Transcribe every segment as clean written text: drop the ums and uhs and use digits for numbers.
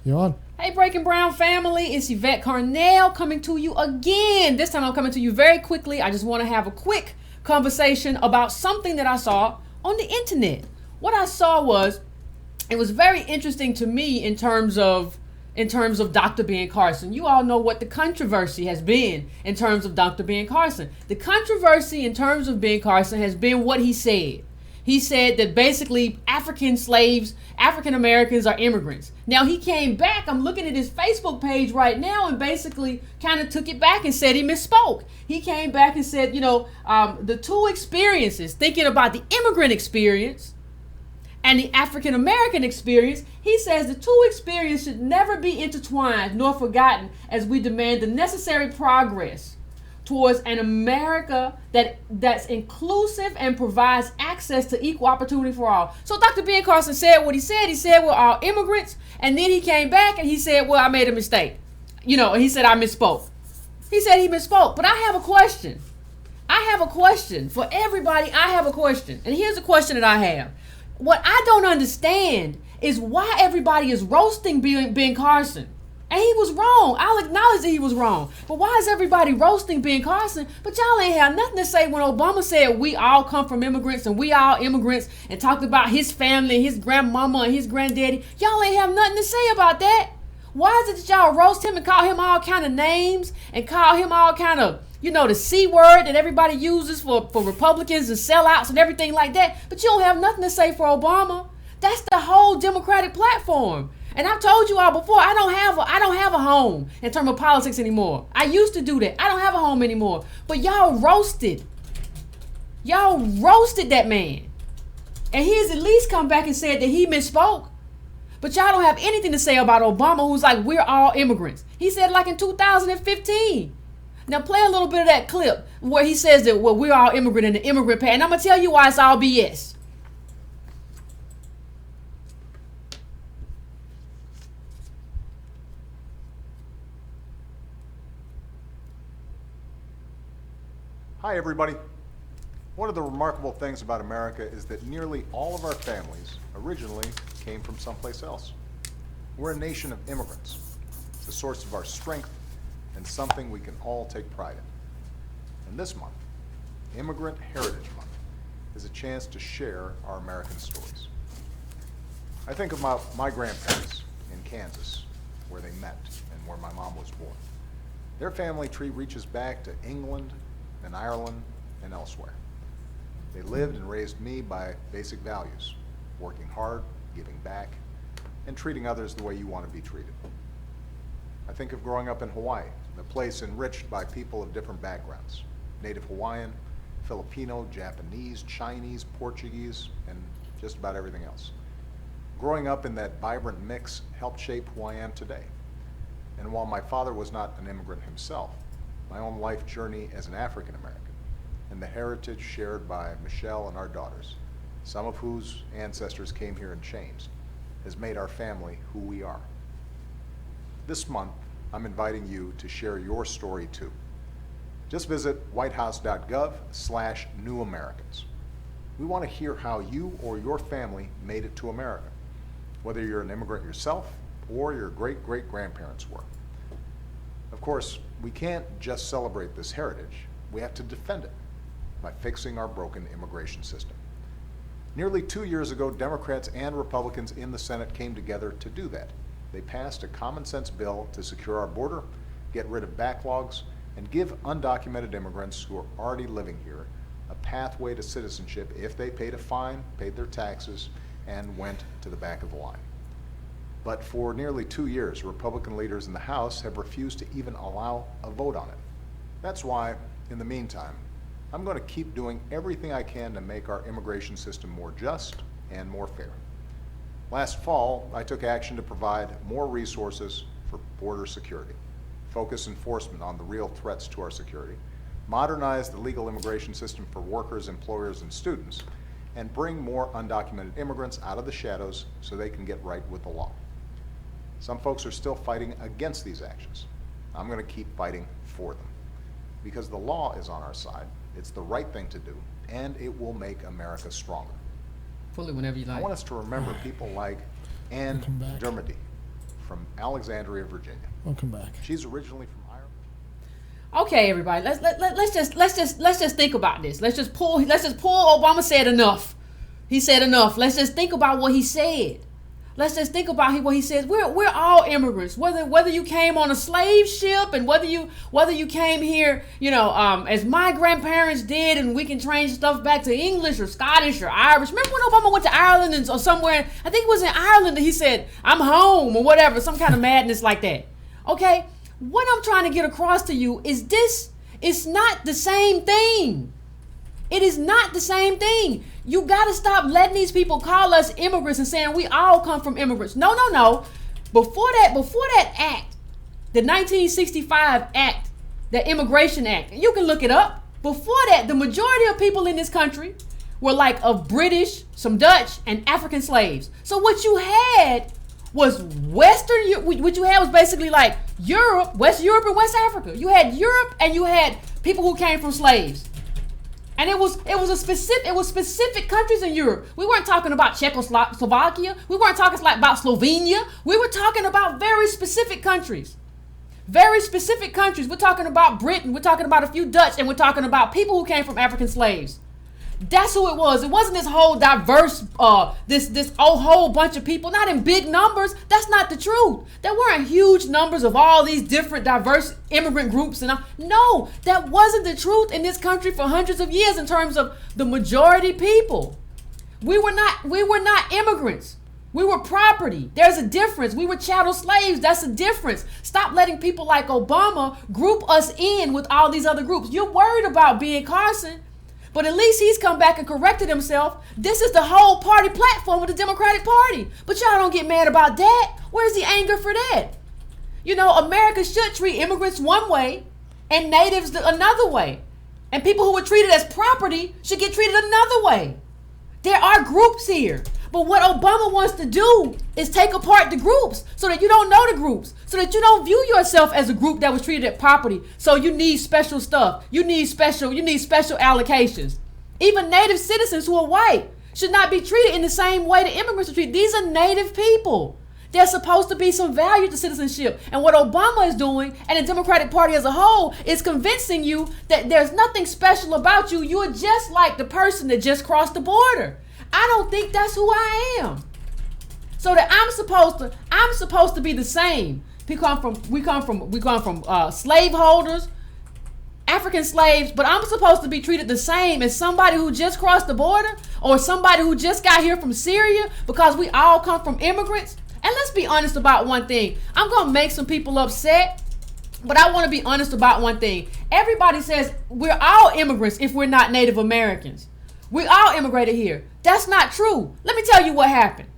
You're on. Hey, Breaking Brown family, it's Yvette Carnell coming to you again. This time I'm coming to you very quickly. I just want to have a quick conversation about something that I saw on the internet. What I saw was, it was very interesting to me in terms of Dr. Ben Carson. You all know what the controversy has been in terms of Dr. Ben Carson. The controversy in terms of Ben Carson has been what he said. He said that basically African slaves, African Americans are immigrants. Now he came back, I'm looking at his Facebook page right now, and basically kind of took it back and said he misspoke. He came back and said, the two experiences, thinking about the immigrant experience and the African American experience, he says the two experiences should never be intertwined nor forgotten as we demand the necessary progress towards an America that's inclusive and provides access to equal opportunity for all. So Dr. Ben Carson said what he said. He said we're all immigrants, and then he came back and he said, well, I made a mistake. He said I misspoke. He said he misspoke. But I have a question. For everybody. I have a question. And here's the question that I have. What I don't understand is why everybody is roasting Ben Carson. And he was wrong. I'll acknowledge that he was wrong. But why is everybody roasting Ben Carson? But y'all ain't have nothing to say when Obama said we all come from immigrants and we all immigrants, and talked about his family, his grandmama and his granddaddy. Y'all ain't have nothing to say about that. Why is it that y'all roast him and call him all kind of names and call him all kind of, the C word that everybody uses for Republicans and sellouts and everything like that? But you don't have nothing to say for Obama. That's the whole Democratic platform. And I've told you all before, I don't have a home in terms of politics anymore. I used to do that. I don't have a home anymore. But y'all roasted that man. And he's at least come back and said that he misspoke. But y'all don't have anything to say about Obama, who's like, we're all immigrants. He said like in 2015. Now play a little bit of that clip where he says that, well, we're all immigrant in the immigrant pay. And I'm going to tell you why it's all BS. Hi everybody. One of the remarkable things about America is that nearly all of our families originally came from someplace else. We're a nation of immigrants. It's the source of our strength and something we can all take pride in. And this month, Immigrant Heritage Month, is a chance to share our American stories. I think of my grandparents in Kansas, where they met and where my mom was born. Their family tree reaches back to England and Ireland and elsewhere. They lived and raised me by basic values: working hard, giving back, and treating others the way you want to be treated. I think of growing up in Hawaii, a place enriched by people of different backgrounds: Native Hawaiian, Filipino, Japanese, Chinese, Portuguese, and just about everything else. Growing up in that vibrant mix helped shape who I am today. And while my father was not an immigrant himself, my own life journey as an African American, and the heritage shared by Michelle and our daughters, some of whose ancestors came here and changed, has made our family who we are. This month, I'm inviting you to share your story too. Just visit whitehouse.gov/newAmericans. We want to hear how you or your family made it to America, whether you're an immigrant yourself or your great-great-grandparents were. Of course, we can't just celebrate this heritage. We have to defend it by fixing our broken immigration system. Nearly 2 years ago, Democrats and Republicans in the Senate came together to do that. They passed a common-sense bill to secure our border, get rid of backlogs, and give undocumented immigrants who are already living here a pathway to citizenship if they paid a fine, paid their taxes, and went to the back of the line. But for nearly 2 years, Republican leaders in the House have refused to even allow a vote on it. That's why, in the meantime, I'm going to keep doing everything I can to make our immigration system more just and more fair. Last fall, I took action to provide more resources for border security, focus enforcement on the real threats to our security, modernize the legal immigration system for workers, employers, and students, and bring more undocumented immigrants out of the shadows so they can get right with the law. Some folks are still fighting against these actions. I'm going to keep fighting for them, because the law is on our side. It's the right thing to do, and it will make America stronger. Pull it whenever you like. I want us to remember people like Anne Dermody, from Alexandria, Virginia. Welcome back. She's originally from Ireland. Okay, everybody, let's just think about this. Let's just pull Obama said enough. He said enough. Let's just think about what he said. Let's just think about what he says. We're all immigrants. Whether you came on a slave ship and whether you came here, as my grandparents did, and we can change stuff back to English or Scottish or Irish. Remember when Obama went to Ireland or somewhere? I think it was in Ireland that he said, "I'm home" or whatever, some kind of madness like that. Okay, what I'm trying to get across to you is this: it's not the same thing. It is not the same thing. You got to stop letting these people call us immigrants and saying we all come from immigrants. No. Before that act, the 1965 act, the Immigration Act, you can look it up. Before that, the majority of people in this country were like of British, some Dutch, and African slaves. So what you had was what you had was basically like Europe, West Europe and West Africa. You had Europe and you had people who came from slaves. And it was specific countries in Europe. We weren't talking about Czechoslovakia. We weren't talking about Slovenia. We were talking about very specific countries. Very specific countries. We're talking about Britain. We're talking about a few Dutch, and we're talking about people who came from African slaves. That's who it was. It wasn't this whole diverse, this whole bunch of people, not in big numbers. That's not the truth. There weren't huge numbers of all these different diverse immigrant groups. No, that wasn't the truth in this country for hundreds of years in terms of the majority people. We were not immigrants. We were property. There's a difference. We were chattel slaves. That's a difference. Stop letting people like Obama group us in with all these other groups. You're worried about Ben Carson, but at least he's come back and corrected himself. This is the whole party platform of the Democratic Party. But y'all don't get mad about that. Where's the anger for that? America should treat immigrants one way and natives another way. And people who were treated as property should get treated another way. There are groups here. But what Obama wants to do is take apart the groups so that you don't know the groups, so that you don't view yourself as a group that was treated as property. So you need special stuff. You need special allocations. Even native citizens who are white should not be treated in the same way that immigrants are treated. These are native people. There's supposed to be some value to citizenship. And what Obama is doing, and the Democratic Party as a whole, is convincing you that there's nothing special about you. You are just like the person that just crossed the border. I don't think that's who I am. So that I'm supposed to be the same. We come from slaveholders, African slaves, but I'm supposed to be treated the same as somebody who just crossed the border or somebody who just got here from Syria, because we all come from immigrants. And let's be honest about one thing. I'm going to make some people upset, but I want to be honest about one thing. Everybody says we're all immigrants if we're not Native Americans. We all immigrated here. That's not true. Let me tell you what happened.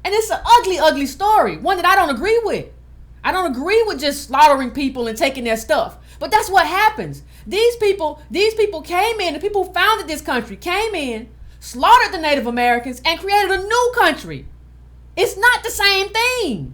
And it's an ugly, ugly story. One that I don't agree with. I don't agree with just slaughtering people and taking their stuff. But that's what happens. These people came in, the people who founded this country came in, slaughtered the Native Americans, and created a new country. It's not the same thing.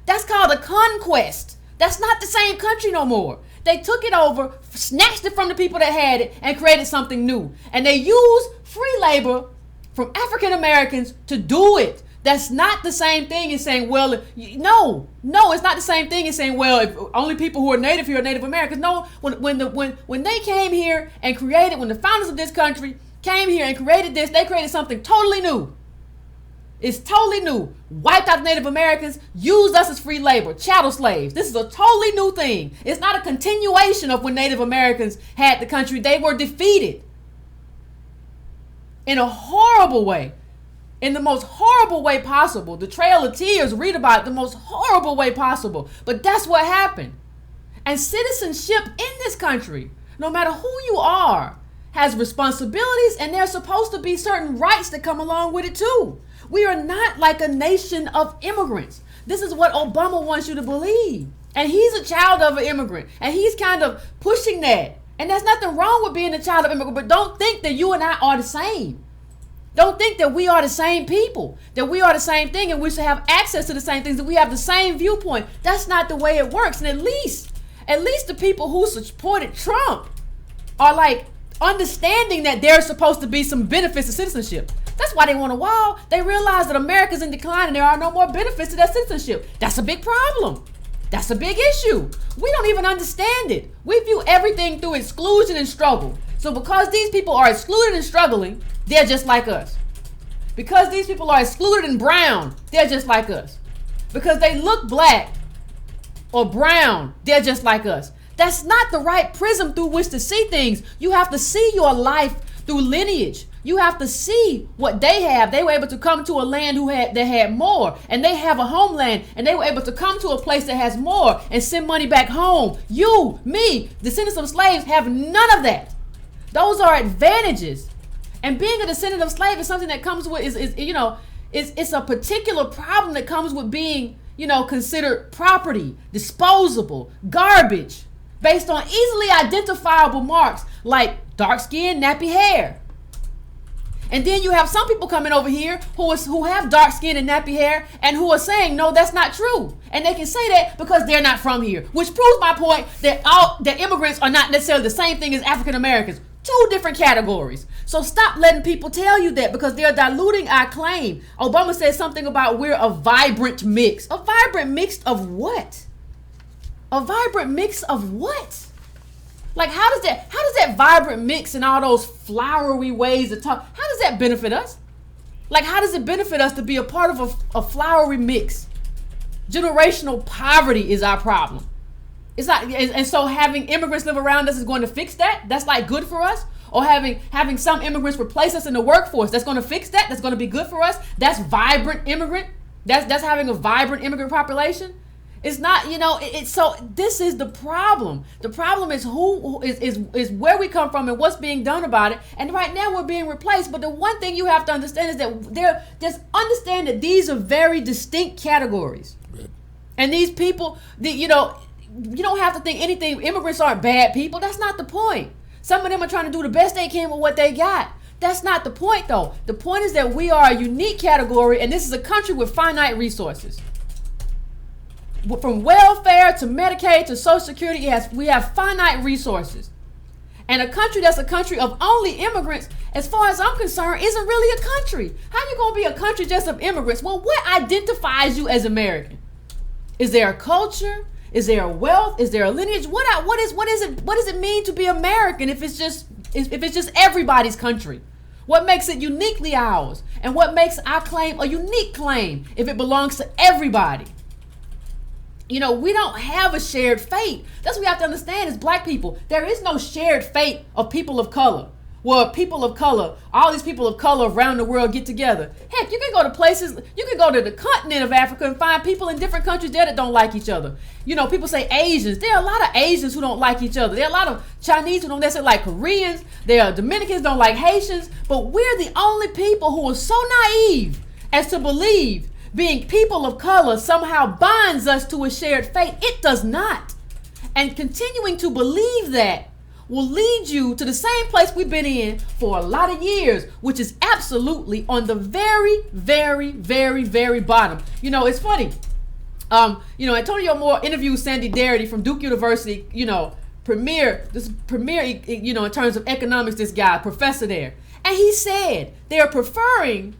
That's called a conquest. That's not the same country no more. They took it over, snatched it from the people that had it, and created something new. And they used free labor from African Americans to do it. That's not the same thing as saying, well, no, it's not the same thing as saying, well, if only people who are native here are Native Americans. No, when they came here and created, when the founders of this country came here and created this, they created something totally new. It's totally new. Wiped out the Native Americans, used us as free labor, chattel slaves. This is a totally new thing. It's not a continuation of when Native Americans had the country. They were defeated in a horrible way, in the most horrible way possible. The Trail of Tears, read about it, the most horrible way possible. But that's what happened. And citizenship in this country, no matter who you are, has responsibilities, and there's supposed to be certain rights that come along with it too. We are not like a nation of immigrants. This is what Obama wants you to believe. And he's a child of an immigrant. And he's kind of pushing that. And there's nothing wrong with being a child of an immigrant. But don't think that you and I are the same. Don't think that we are the same people. That we are the same thing and we should have access to the same things. That we have the same viewpoint. That's not the way it works. And at least the people who supported Trump are like understanding that there's supposed to be some benefits to citizenship. That's why they want a wall. They realize that America's in decline and there are no more benefits to their citizenship. That's a big problem. That's a big issue. We don't even understand it. We view everything through exclusion and struggle. So because these people are excluded and struggling, they're just like us. Because these people are excluded and brown, they're just like us. Because they look black or brown, they're just like us. That's not the right prism through which to see things. You have to see your life through lineage. You have to see what they have. They were able to come to a land that had more, and they have a homeland, and they were able to come to a place that has more and send money back home. You, me, descendants of slaves have none of that. Those are advantages. And being a descendant of slave is something that comes with it's a particular problem that comes with being, considered property, disposable, garbage, based on easily identifiable marks like dark skin, nappy hair. And then you have some people coming over here who have dark skin and nappy hair and who are saying, no, that's not true. And they can say that because they're not from here, which proves my point that immigrants are not necessarily the same thing as African Americans. Two different categories. So stop letting people tell you that, because they're diluting our claim. Obama said something about we're a vibrant mix. A vibrant mix of what? A vibrant mix of what? Like, how does that vibrant mix and all those flowery ways to talk, how does that benefit us? Like, how does it benefit us to be a part of a flowery mix? Generational poverty is our problem. It's not, and so having immigrants live around us is going to fix that. That's like good for us. Or having some immigrants replace us in the workforce, that's going to fix that. That's going to be good for us. That's vibrant immigrant. That's having a vibrant immigrant population. It's not, so this is the problem. The problem is who is where we come from and what's being done about it. And right now we're being replaced. But the one thing you have to understand is that just understand that these are very distinct categories. Right. And these people, you don't have to think anything. Immigrants aren't bad people. That's not the point. Some of them are trying to do the best they can with what they got. That's not the point, though. The point is that we are a unique category, and this is a country with finite resources. From welfare to Medicaid to Social Security, we have finite resources. And a country that's a country of only immigrants, as far as I'm concerned, isn't really a country. How are you going to be a country just of immigrants? Well, what identifies you as American? Is there a culture? Is there a wealth? Is there a lineage? What does it mean to be American if it's just everybody's country? What makes it uniquely ours? And what makes our claim a unique claim if it belongs to everybody? We don't have a shared fate. That's what we have to understand as black people. There is no shared fate of people of color. Well, people of color, all these people of color around the world get together. Heck, you can go to places, you can go to the continent of Africa and find people in different countries there that don't like each other. People say Asians. There are a lot of Asians who don't like each other. There are a lot of Chinese who don't necessarily like Koreans. There are Dominicans don't like Haitians. But we're the only people who are so naive as to believe being people of color somehow binds us to a shared fate. It does not. And continuing to believe that will lead you to the same place we've been in for a lot of years, which is absolutely on the very, very, very, very bottom. It's funny. Antonio Moore interviewed Sandy Darity from Duke University, premier, in terms of economics, this guy, professor there. And he said they're preferring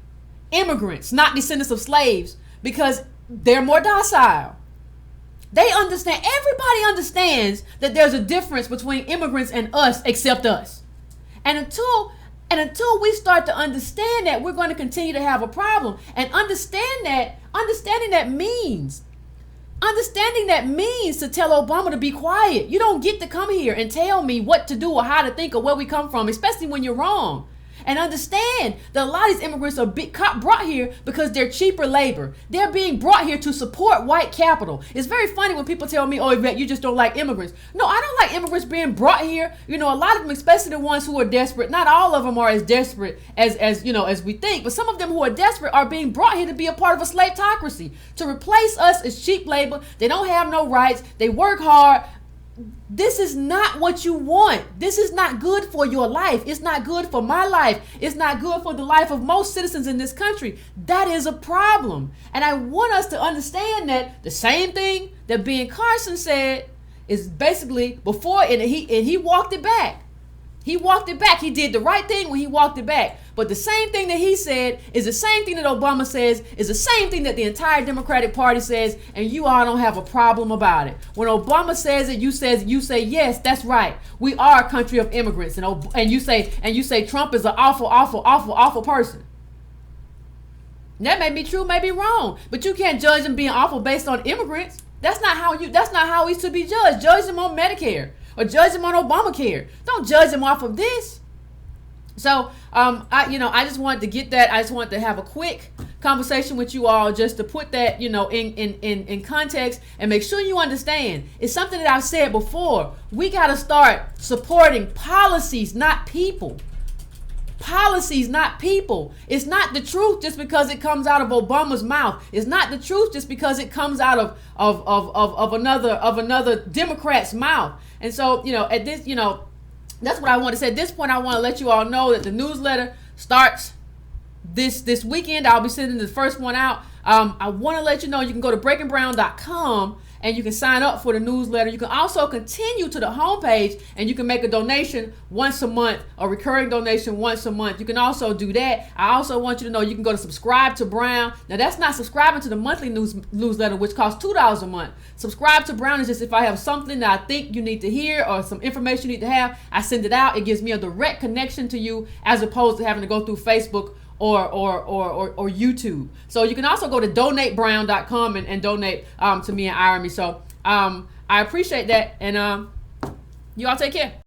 immigrants, not descendants of slaves, because they're more docile. They understand, everybody understands that there's a difference between immigrants and us, except us. And until we start to understand that, we're going to continue to have a problem. And understanding that means to tell Obama to be quiet. You don't get to come here and tell me what to do or how to think or where we come from, especially when you're wrong. And understand that a lot of these immigrants are brought here because they're cheaper labor. They're being brought here to support white capital. It's very funny when people tell me, oh, Yvette, you just don't like immigrants. No, I don't like immigrants being brought here. A lot of them, especially the ones who are desperate, not all of them are as desperate as we think, but some of them who are desperate are being brought here to be a part of a slaveocracy, to replace us as cheap labor. They don't have no rights. They work hard. This is not what you want. This is not good for your life. It's not good for my life. It's not good for the life of most citizens in this country. That is a problem. And I want us to understand that the same thing that Ben Carson said is basically before, and he walked it back. He walked it back. He did the right thing when he walked it back. But the same thing that he said is the same thing that Obama says, is the same thing that the entire Democratic Party says, and you all don't have a problem about it. When Obama says it, you say yes, that's right. We are a country of immigrants, and you say Trump is an awful person. That may be true, may be wrong, but you can't judge him being awful based on immigrants. That's not how he's to be judged. Judge him on Medicare or judge him on Obamacare. Don't judge him off of this. So, I just wanted to get that. I just wanted to have a quick conversation with you all, just to put that, in context and make sure you understand. It's something that I've said before. We got to start supporting policies, not people. Policies, not people. It's not the truth just because it comes out of Obama's mouth. It's not the truth just because it comes out of another Democrat's mouth. And so, at this, that's what I want to say. At this point, I want to let you all know that the newsletter starts this weekend. I'll be sending the first one out. I want to let you know you can go to breakingbrown.com and you can sign up for the newsletter. You can also continue to the homepage and you can make a donation once a month, a recurring donation once a month. You can also do that. I also want you to know you can go to Subscribe to Brown. Now, that's not subscribing to the monthly newsletter, which costs $2 a month. Subscribe to Brown is just if I have something that I think you need to hear or some information you need to have, I send it out. It gives me a direct connection to you as opposed to having to go through Facebook or YouTube. So you can also go to donatebrown.com and donate to me and Irony. So I appreciate that, and you all take care.